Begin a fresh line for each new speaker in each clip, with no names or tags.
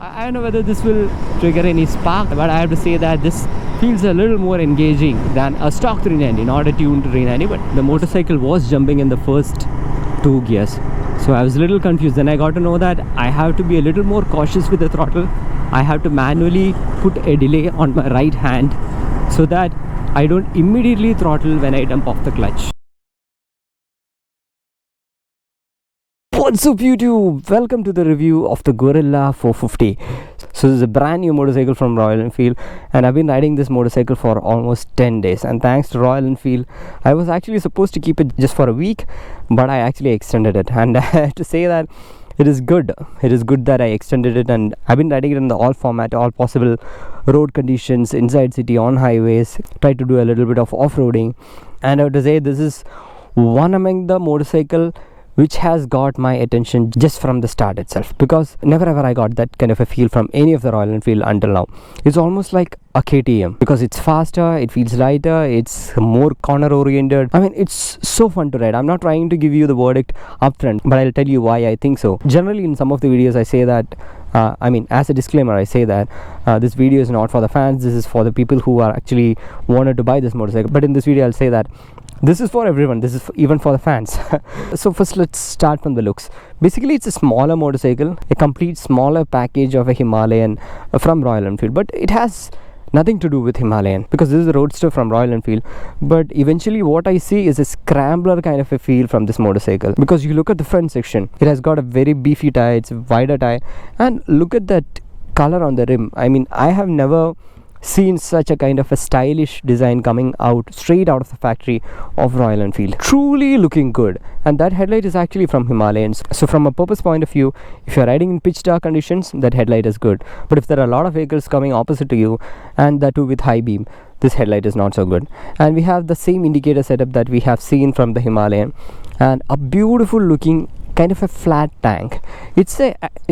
I don't know whether this will trigger any spark, but I have to say that this feels a little more engaging than a stock 390, not a tuned 390. But the motorcycle was jumping in the first 2 gears, so I was a little confused. Then I got to know that I have to be a little more cautious with the throttle. I have to manually put a delay on my right hand so that I don't immediately throttle when I dump off the clutch. What's up YouTube? Welcome to the review of the Guerrilla 450. So this is a brand new motorcycle from Royal Enfield, and I've been riding this motorcycle for almost 10 days, and thanks to Royal Enfield, I was actually supposed to keep it just for a week, but I actually extended it, and I have to say that it is good. It is good that I extended it, and I've been riding it in the all format, all possible road conditions, inside city, on highways, try to do a little bit of off-roading, and I have to say this is one among the motorcycle which has got my attention just from the start itself, because never ever I got that kind of a feel from any of the Royal Enfield until now. It's almost like a KTM because it's faster, it feels lighter, it's more corner oriented. I mean, it's so fun to ride. I'm not trying to give you the verdict upfront, but I'll tell you why I think so. Generally in some of the videos I say that as a disclaimer I say that this video is not for the fans, this is for the people who are actually wanted to buy this motorcycle. But in this video I'll say that this is for everyone, this is even for the fans. So first let's start from the looks. Basically it's a smaller motorcycle, a complete smaller package of a Himalayan from Royal Enfield, but it has nothing to do with Himalayan because this is a roadster from Royal Enfield. But eventually what I see is a scrambler kind of a feel from this motorcycle, because you look at the front section, it has got a very beefy tire, it's a wider tire, and look at that color on the rim. I mean, I have never seen such a kind of a stylish design coming out straight out of the factory of Royal Enfield. Truly looking good, and that headlight is actually from Himalayans. So from a purpose point of view, if you're riding in pitch dark conditions, that headlight is good. But if there are a lot of vehicles coming opposite to you, and that too with high beam, this headlight is not so good. And we have the same indicator setup that we have seen from the Himalayan, and a beautiful looking kind of a flat tank. It's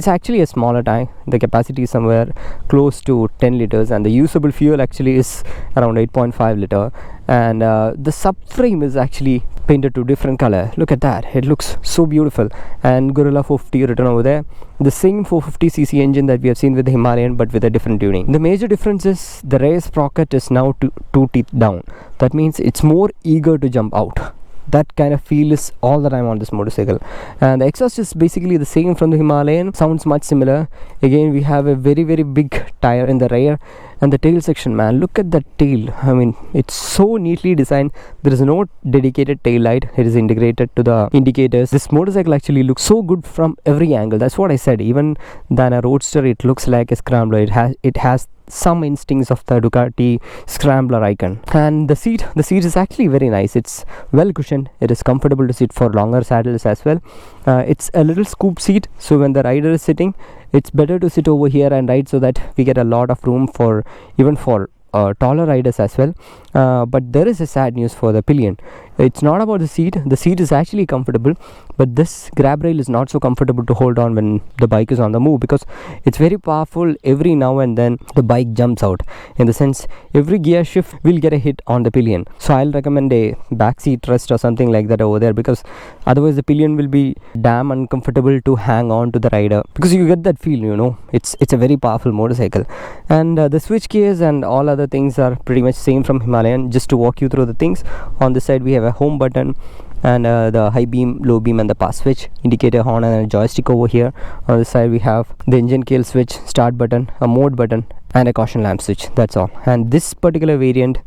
actually a smaller tank. The capacity is somewhere close to 10 liters, and the usable fuel actually is around 8.5 liter, and the subframe is actually painted to different color. Look at that, it looks so beautiful. And Guerrilla 450 written over there, the same 450cc engine that we have seen with the Himalayan, but with a different tuning. The major difference is the rear sprocket is now two teeth down. That means it's more eager to jump out. That kind of feel is all that I'm on this motorcycle. And the exhaust is basically the same from the Himalayan, sounds much similar. Again, we have a very big tire in the rear, and the tail section, man, look at that tail. I mean, it's so neatly designed. There is no dedicated tail light, it is integrated to the indicators. This motorcycle actually looks so good from every angle. That's what I said. Even than a roadster, it looks like a scrambler. It has some instincts of the Ducati scrambler icon. And the seat is actually very nice. It's well cushioned, it is comfortable to sit for longer saddles as well. It's a little scoop seat, so when the rider is sitting, it's better to sit over here and ride, so that we get a lot of room for even for taller riders as well. But there is a sad news for the pillion. It's not about the seat is actually comfortable, but this grab rail is not so comfortable to hold on when the bike is on the move, because it's very powerful. Every now and then the bike jumps out, in the sense every gear shift will get a hit on the pillion. So I'll recommend a backseat rest or something like that over there, because otherwise the pillion will be damn uncomfortable to hang on to the rider, because you get that feel, you know, it's a very powerful motorcycle. And the switch gears and all other things are pretty much same from Himalayan. Just to walk you through the things, on this side we have a home button, and the high beam, low beam, and the pass switch, indicator, horn, and a joystick over here. On this side we have the engine kill switch, start button, a mode button, and a caution lamp switch. That's all. And this particular variant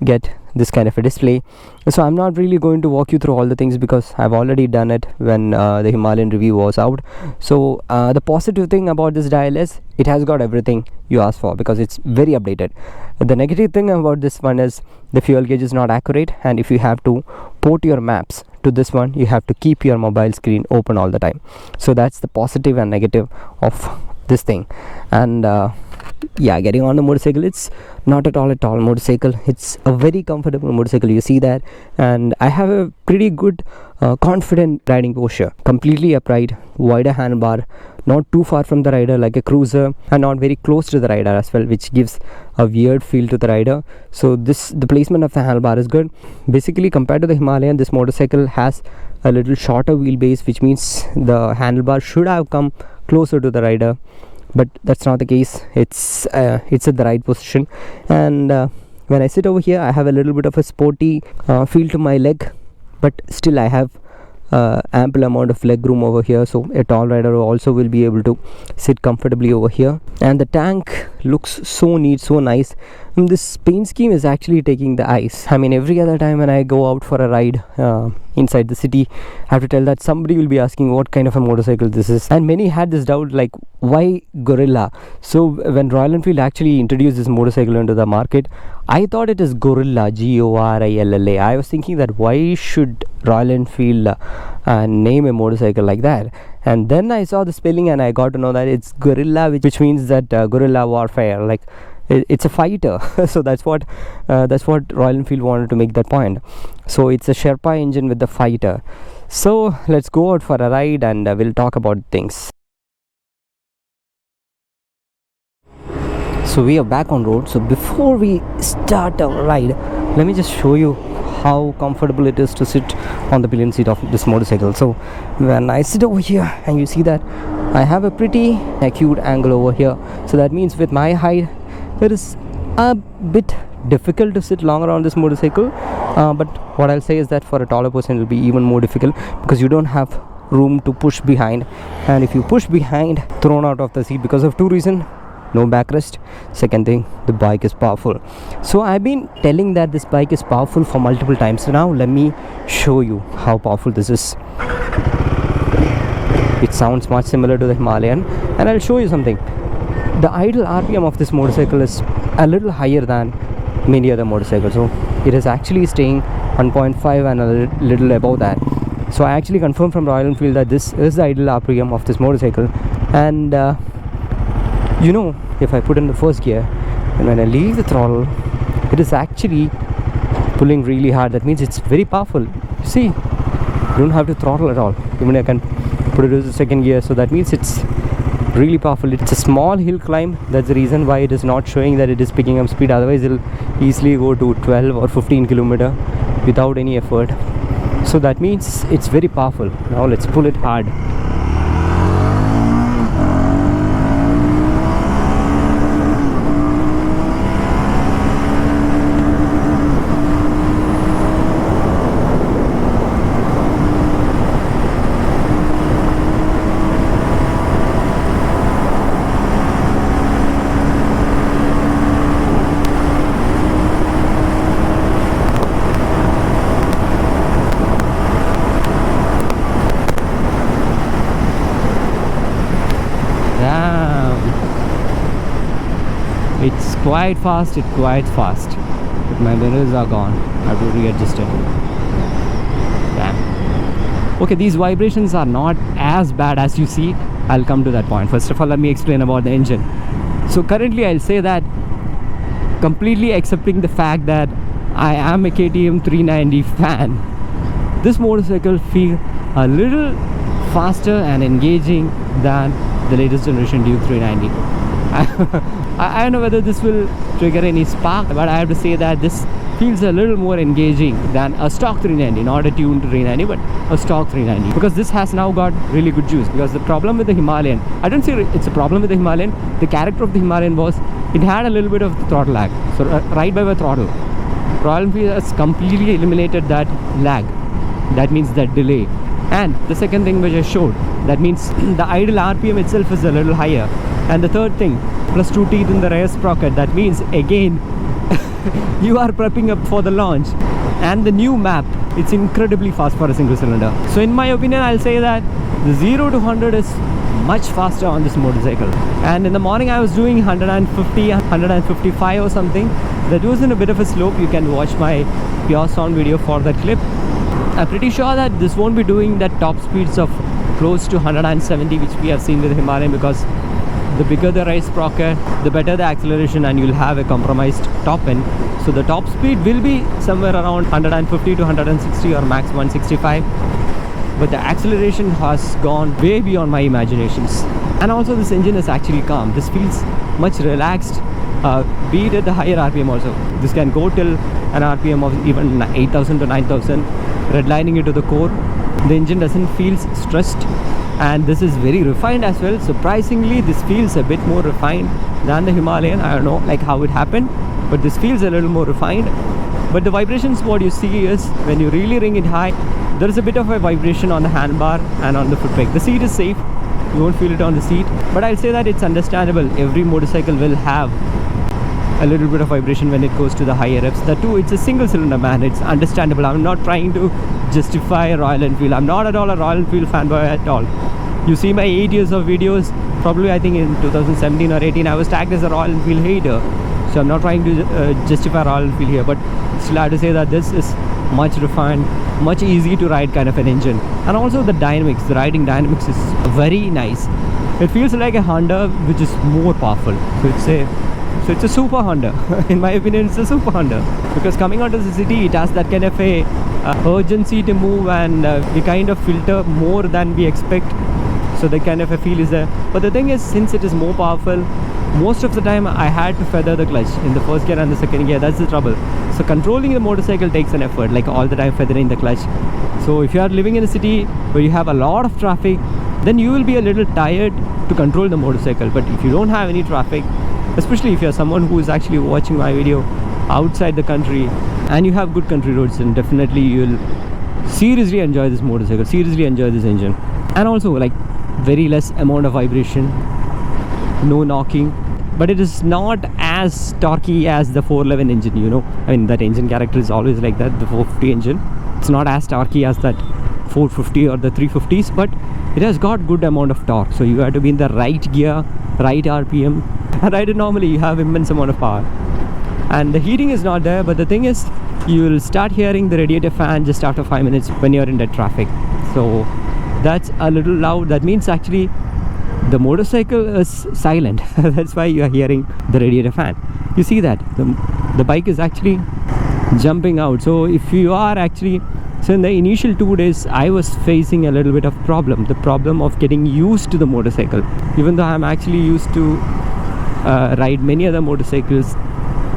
get this kind of a display, so I'm not really going to walk you through all the things, because I've already done it when the Himalayan review was out. So the positive thing about this dial is it has got everything you asked for, because it's very updated. The negative thing about this one is the fuel gauge is not accurate, and if you have to port your maps to this one, you have to keep your mobile screen open all the time. So that's the positive and negative of this thing. And yeah, getting on the motorcycle, it's not at all a tall motorcycle. It's a very comfortable motorcycle, you see that. And I have a pretty good confident riding posture, completely upright, wider handlebar, not too far from the rider like a cruiser, and not very close to the rider as well, which gives a weird feel to the rider. So the placement of the handlebar is good. Basically, compared to the Himalayan, this motorcycle has a little shorter wheelbase, which means the handlebar should have come closer to the rider. but that's not the case. It's at the right position, and when I sit over here, I have a little bit of a sporty feel to my leg, but still I have ample amount of leg room over here, so a tall rider also will be able to sit comfortably over here. And the tank looks so neat, so nice. And this paint scheme is actually taking the eyes. I mean, every other time when I go out for a ride inside the city, I have to tell that somebody will be asking what kind of a motorcycle this is, and many had this doubt, like, why Guerrilla? So when Royal Enfield actually introduced this motorcycle into the market, I thought it is Gorilla, Gorilla. I was thinking that why should Royal Enfield name a motorcycle like that? And then I saw the spelling and I got to know that it's Guerrilla, which means that guerrilla warfare, like it's a fighter. So that's what Royal Enfield wanted to make that point. So it's a Sherpa engine with the fighter. So let's go out for a ride and we'll talk about things. So we are back on road. So before we start our ride, let me just show you how comfortable it is to sit on the pillion seat of this motorcycle. So when I sit over here, and you see that I have a pretty acute angle over here, so that means with my height it is a bit difficult to sit longer on this motorcycle, but what I'll say is that for a taller person it will be even more difficult, because you don't have room to push behind, and if you push behind, thrown out of the seat because of two reasons: no backrest, second thing, the bike is powerful. So I've been telling that this bike is powerful for multiple times. So now let me show you how powerful this is. It sounds much similar to the Himalayan, and I'll show you something. The idle RPM of this motorcycle is a little higher than many other motorcycles, so it is actually staying 1.5 and a little above that. So I actually confirmed from Royal Enfield that this is the idle RPM of this motorcycle, and you know, if I put in the first gear and when I leave the throttle, it is actually pulling really hard. That means it's very powerful. You see, you don't have to throttle at all. Even I can put it as a second gear, so that means it's really powerful. It's a small hill climb. That's the reason why it is not showing that it is picking up speed. Otherwise it'll easily go to 12 or 15 kilometer without any effort. So that means it's very powerful. Now let's pull it hard. It's quite fast, but my mirrors are gone. I have to readjust it. Damn. Okay, these vibrations are not as bad as you see. I'll come to that point. First of all, let me explain about the engine. So currently I'll say that, completely accepting the fact that I am a KTM 390 fan, this motorcycle feels a little faster and engaging than the latest generation Duke 390. I don't know whether this will trigger any spark, but I have to say that this feels a little more engaging than a stock 390, not a tuned 390, but a stock 390, because this has now got really good juice. Because the problem with the Himalayan, I don't say it's a problem with the Himalayan, the character of the Himalayan was it had a little bit of throttle lag. So ride by throttle, Royal Enfield has completely eliminated that lag. That means that delay. And the second thing which I showed, that means the idle RPM itself is a little higher. And the third thing, plus 2 teeth in the rear sprocket, that means again you are prepping up for the launch. And the new map, it's incredibly fast for a single cylinder. So in my opinion, I'll say that the 0 to 100 is much faster on this motorcycle. And in the morning I was doing 150, 155 or something. That was in a bit of a slope. You can watch my pure sound video for that clip. I'm pretty sure that this won't be doing that top speeds of close to 170, which we have seen with the Himalayan, because the bigger the race sprocket, the better the acceleration, and you'll have a compromised top end. So the top speed will be somewhere around 150 to 160 or max 165, but the acceleration has gone way beyond my imaginations. And also this engine is actually calm. This feels much relaxed, be it at the higher RPM also. This can go till an RPM of even 8,000 to 9,000, redlining it to the core. The engine doesn't feel stressed. and this is very refined as well. Surprisingly, this feels a bit more refined than the Himalayan. I don't know like how it happened, but this feels a little more refined. But the vibrations, what you see is when you really ring it high, there is a bit of a vibration on the handbar and on the foot brake. The seat is safe, you won't feel it on the seat, but I'll say that it's understandable. Every motorcycle will have a little bit of vibration when it goes to the higher revs. The two, it's a single cylinder, man. It's understandable. I'm not trying to justify Royal Enfield. I'm not at all a Royal Enfield fanboy at all. You see my 8 years of videos, probably I think in 2017 or 18 I was tagged as a Royal Enfield hater. So I'm not trying to justify Royal Enfield here, but still I have to say that this is much refined, much easy to ride kind of an engine. And also the dynamics, the riding dynamics is very nice. It feels like a Honda which is more powerful. So it's a super Honda. In my opinion, it's a super Honda, because coming out of the city, it has that kind of a urgency to move, and we kind of filter more than we expect. So the kind of a feel is there. But the thing is, since it is more powerful, most of the time I had to feather the clutch in the first gear and the second gear. That's the trouble. So controlling the motorcycle takes an effort, like all the time feathering the clutch. So if you are living in a city where you have a lot of traffic, then you will be a little tired to control the motorcycle. But if you don't have any traffic, especially if you're someone who is actually watching my video outside the country and you have good country roads, then definitely you'll seriously enjoy this motorcycle, seriously enjoy this engine. And also like very less amount of vibration, no knocking, but it is not as torquey as the 411 engine, you know. I mean, that engine character is always like that, the 450 engine. It's not as torquey as that 450 or the 350s, but it has got good amount of torque. So you have to be in the right gear, right RPM, and ride it normally, you have immense amount of power. And the heating is not there, but the thing is, you will start hearing the radiator fan just after 5 minutes when you're in the traffic. So that's a little loud. That means actually the motorcycle is silent. That's why you are hearing the radiator fan. You see that the bike is actually jumping out. So if you are actually, so in the initial 2 days I was facing a little bit of problem, the problem of getting used to the motorcycle. Even though I'm actually used to ride many other motorcycles,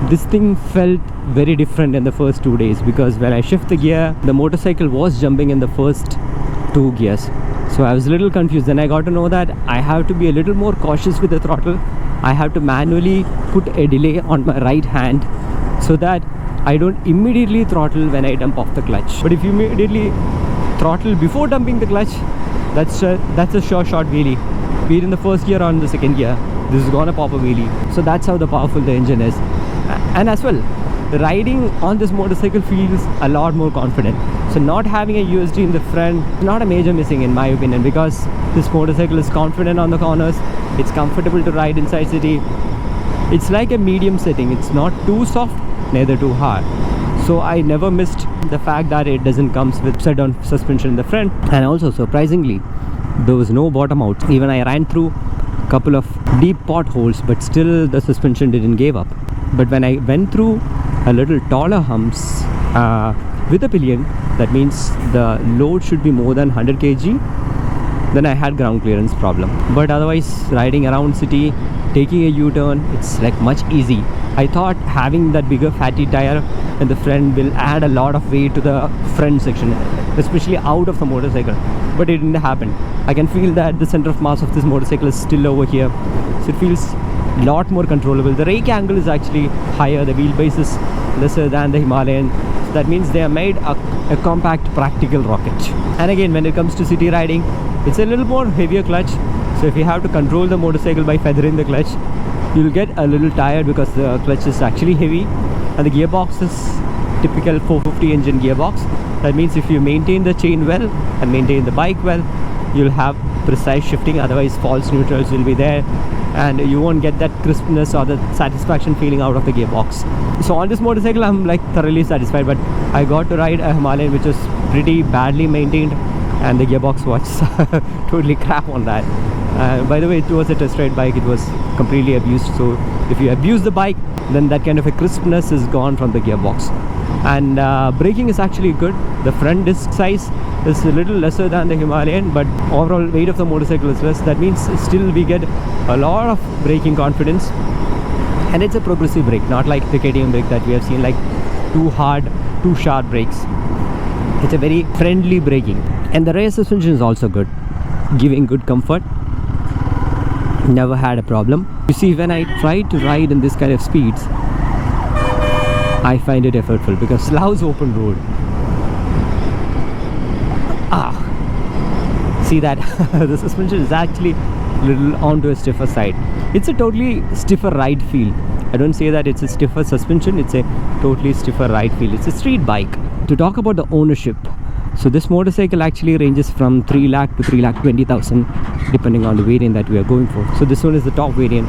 this thing felt very different in the first 2 days, because when I shift the gear, the motorcycle was jumping in the first 2 gears. So I was a little confused. Then I got to know that I have to be a little more cautious with the throttle. I have to manually put a delay on my right hand so that I don't immediately throttle when I dump off the clutch. But if you immediately throttle before dumping the clutch, that's a sure shot wheelie. Be it in the first gear or in the second gear, this is gonna pop a wheelie. So that's how powerful the engine is. And as well, riding on this motorcycle feels a lot more confident. So not having a USD in the front is not a major missing in my opinion, because this motorcycle is confident on the corners, it's comfortable to ride inside city. It's like a medium setting, it's not too soft, neither too hard. So I never missed the fact that it doesn't comes with upside down suspension in the front. And also surprisingly, there was no bottom out. Even I ran through a couple of deep potholes, but still the suspension didn't give up. But when I went through a little taller humps with a pillion, that means the load should be more than 100 kg, then I had ground clearance problem. But otherwise, riding around city, taking a U-turn, it's like much easy. I thought having that bigger fatty tire in the front will add a lot of weight to the front section, especially out of the motorcycle, but it didn't happen. I can feel that the center of mass of this motorcycle is still over here, so it feels a lot more controllable. The rake angle is actually higher, the wheelbase is lesser than the Himalayan. So that means they have made a compact practical rocket. And again, when it comes to city riding, it's a little more heavier clutch. So if you have to control the motorcycle by feathering the clutch, you'll get a little tired because the clutch is actually heavy, and the gearbox is typical 450 engine gearbox. That means if you maintain the chain well and maintain the bike well, you'll have precise shifting. Otherwise false neutrals will be there and you won't get that crispness or the satisfaction feeling out of the gearbox. So on this motorcycle I'm like thoroughly satisfied, but I got to ride a Himalayan which is pretty badly maintained, and the gearbox was totally crap on that. By the way, it was a test ride bike, it was completely abused. So if you abuse the bike, then that kind of a crispness is gone from the gearbox. And braking is actually good. The front disc size is a little lesser than the Himalayan, but overall weight of the motorcycle is less. That means still we get a lot of braking confidence, and it's a progressive brake, not like the KTM brake that we have seen, like too hard, too sharp brakes. It's a very friendly braking, and the rear suspension is also good. giving good comfort. Never had a problem. You see, when I try to ride in this kind of speeds, I find it effortful because Slough's open road. See that the suspension is actually a little onto a stiffer side. It's a totally stiffer ride feel. I don't say that it's a stiffer suspension, it's a totally stiffer ride feel. It's a street bike. To talk about the ownership, so this motorcycle actually ranges from 3 lakh to 3,20,000 depending on the variant that we are going for. So this one is the top variant.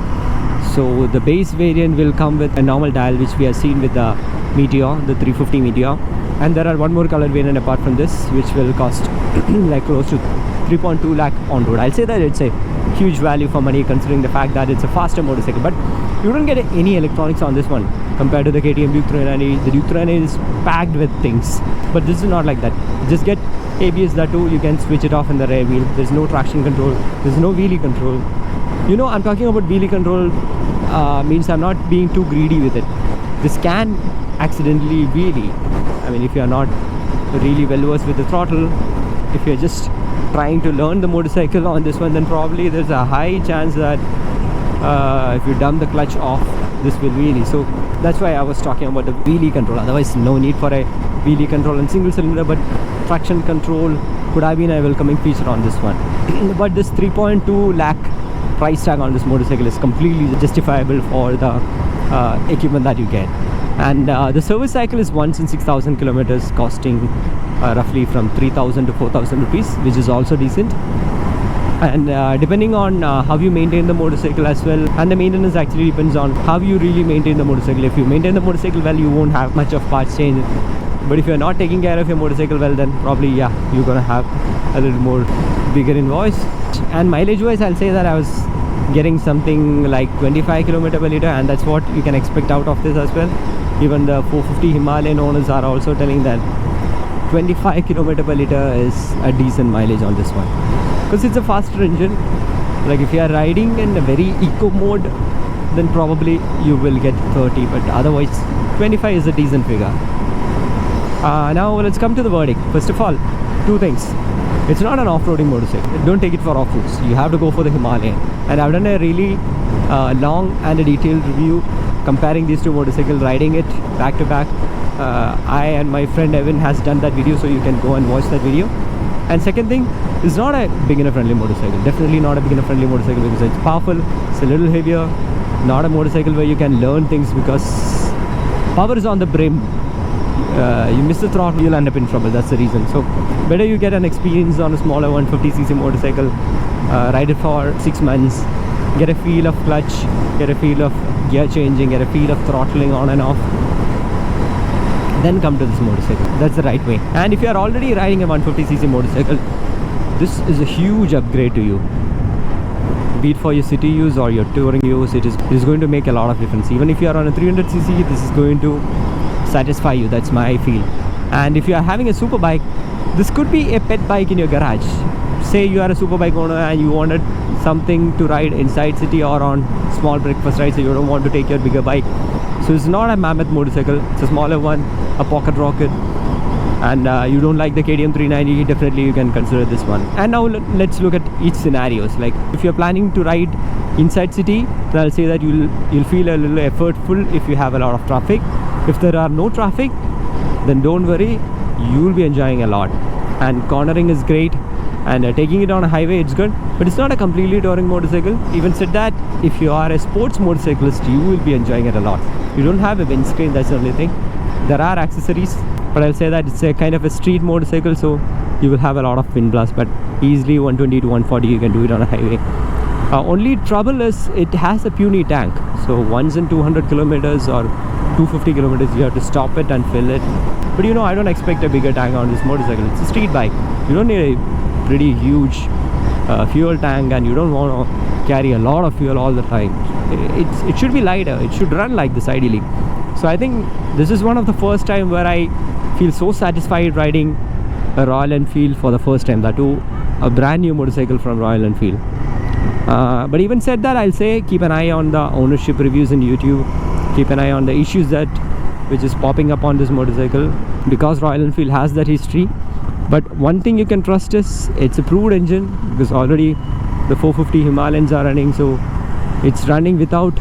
So the base variant will come with a normal dial, which we have seen with the Meteor, the 350 Meteor, and there are one more color variant apart from this, which will cost like close to 3.2 lakh on road. I'll say that it's a huge value for money considering the fact that it's a faster motorcycle, but you don't get any electronics on this one compared to the KTM Duke 390. The Duke 390 is packed with things, but this is not like that. You just get ABS, that too. You can switch it off in the rear wheel. There's no traction control, there's no wheelie control. You know, I'm talking about wheelie control means I'm not being too greedy with it. This can accidentally wheelie. I mean, if you're not really well versed with the throttle, if you're just trying to learn the motorcycle on this one, then probably there's a high chance that if you dump the clutch off, this will wheelie. So that's why I was talking about the wheelie control. Otherwise, no need for a wheelie control in single cylinder, but traction control could have been a welcoming feature on this one. But this 3.2 lakh price tag on this motorcycle is completely justifiable for the equipment that you get. And the service cycle is once in 6,000 kilometers, costing roughly from 3,000 to 4,000 rupees, which is also decent. And depending on how you maintain the motorcycle as well, and the maintenance actually depends on how you really maintain the motorcycle. If you maintain the motorcycle well, you won't have much of parts change. But if you're not taking care of your motorcycle well, then probably you're gonna have a little more bigger invoice. And mileage wise, I'll say that I was getting something like 25 km per liter, and that's what you can expect out of this as well. Even the 450 Himalayan owners are also telling that 25 km per liter is a decent mileage on this one, because it's a faster engine. Like if you are riding in a very eco mode, then probably you will get 30, but otherwise 25 is a decent figure. Now let's come to the verdict. First of all, two things. It's not an off-roading motorcycle. Don't take it for off-roads. You have to go for the Himalayan. And I've done a really long and a detailed review comparing these two motorcycles, riding it back to back. I and my friend Evan has done that video, so you can go and watch that video. And second thing, it's not a beginner friendly motorcycle. Definitely not a beginner friendly motorcycle, because it's powerful, it's a little heavier. Not a motorcycle where you can learn things, because power is on the brim. You miss the throttle, you'll end up in trouble. That's the reason. So better you get an experience on a smaller 150cc motorcycle, ride it for 6 months, get a feel of clutch, get a feel of gear changing, get a feel of throttling on and off, then come to this motorcycle. That's the right way. And if you are already riding a 150cc motorcycle, this is a huge upgrade to you. Be it for your city use or your touring use, it is going to make a lot of difference. Even if you are on a 300cc, this is going to satisfy you. That's my feel. And if you are having a super bike, this could be a pet bike in your garage. Say you are a super bike owner and you wanted something to ride inside city or on small breakfast rides, so you don't want to take your bigger bike. So it's not a mammoth motorcycle, it's a smaller one, a pocket rocket. And you don't like the KTM 390, definitely you can consider this one. And now let's look at each scenarios. Like if you're planning to ride inside city, then I'll say that you'll feel a little effortful if you have a lot of traffic. If there are no traffic, then don't worry, you'll be enjoying a lot. And cornering is great, and taking it on a highway, it's good, but it's not a completely touring motorcycle. Even said that, if you are a sports motorcyclist, you will be enjoying it a lot. You don't have a windscreen, that's the only thing. There are accessories, but I'll say that it's a kind of a street motorcycle, so you will have a lot of wind blast, but easily 120 to 140 you can do it on a highway. Only trouble is it has a puny tank, so once in 200 kilometers or 250 kilometers you have to stop it and fill it. But you know, I don't expect a bigger tank on this motorcycle. It's a street bike. You don't need a pretty huge fuel tank, and you don't want to carry a lot of fuel all the time. It should be lighter. It should run like this ideally. So I think this is one of the first time where I feel so satisfied riding a Royal Enfield for the first time, that too a brand new motorcycle from Royal Enfield. But even said that, I'll say keep an eye on the ownership reviews in YouTube, keep an eye on the issues which is popping up on this motorcycle, because Royal Enfield has that history. But one thing you can trust is it's a proved engine, because already the 450 Himalayans are running, so it's running without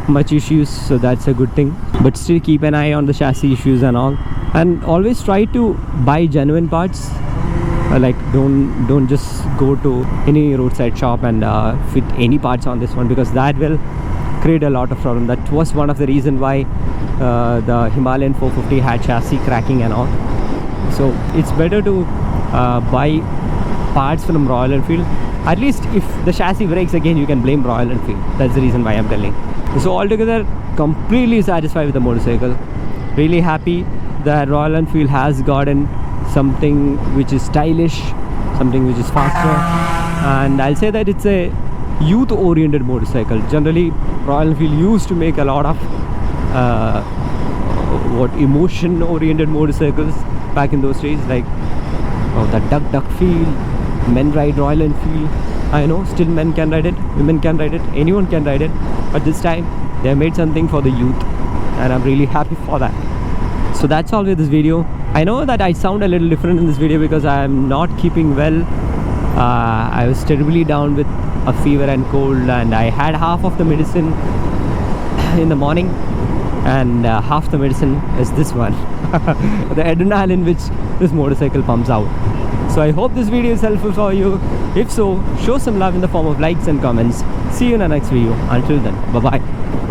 much issues, so that's a good thing. But still keep an eye on the chassis issues and all, and always try to buy genuine parts. Like don't just go to any roadside shop and fit any parts on this one, because that will create a lot of problem. That was one of the reason why the Himalayan 450 had chassis cracking and all. So it's better to buy parts from Royal Enfield. At least if the chassis breaks again, you can blame Royal Enfield. That's the reason why I'm telling. So altogether, completely satisfied with the motorcycle. Really happy that Royal Enfield has gotten something which is stylish, something which is faster, and I'll say that it's a youth oriented motorcycle. Generally Royal Enfield used to make a lot of emotion oriented motorcycles back in those days, like the duck feel. Men ride Royal Enfield. I know still men can ride it, women can ride it, anyone can ride it, but this time they made something for the youth, and I'm really happy for that. So that's all with this video. I know that I sound a little different in this video because I am not keeping well. I was terribly down with a fever and cold, and I had half of the medicine in the morning, and half the medicine is this one, the adrenaline which this motorcycle pumps out. So I hope this video is helpful for you. If so, show some love in the form of likes and comments. See you in the next video. Until then, bye bye.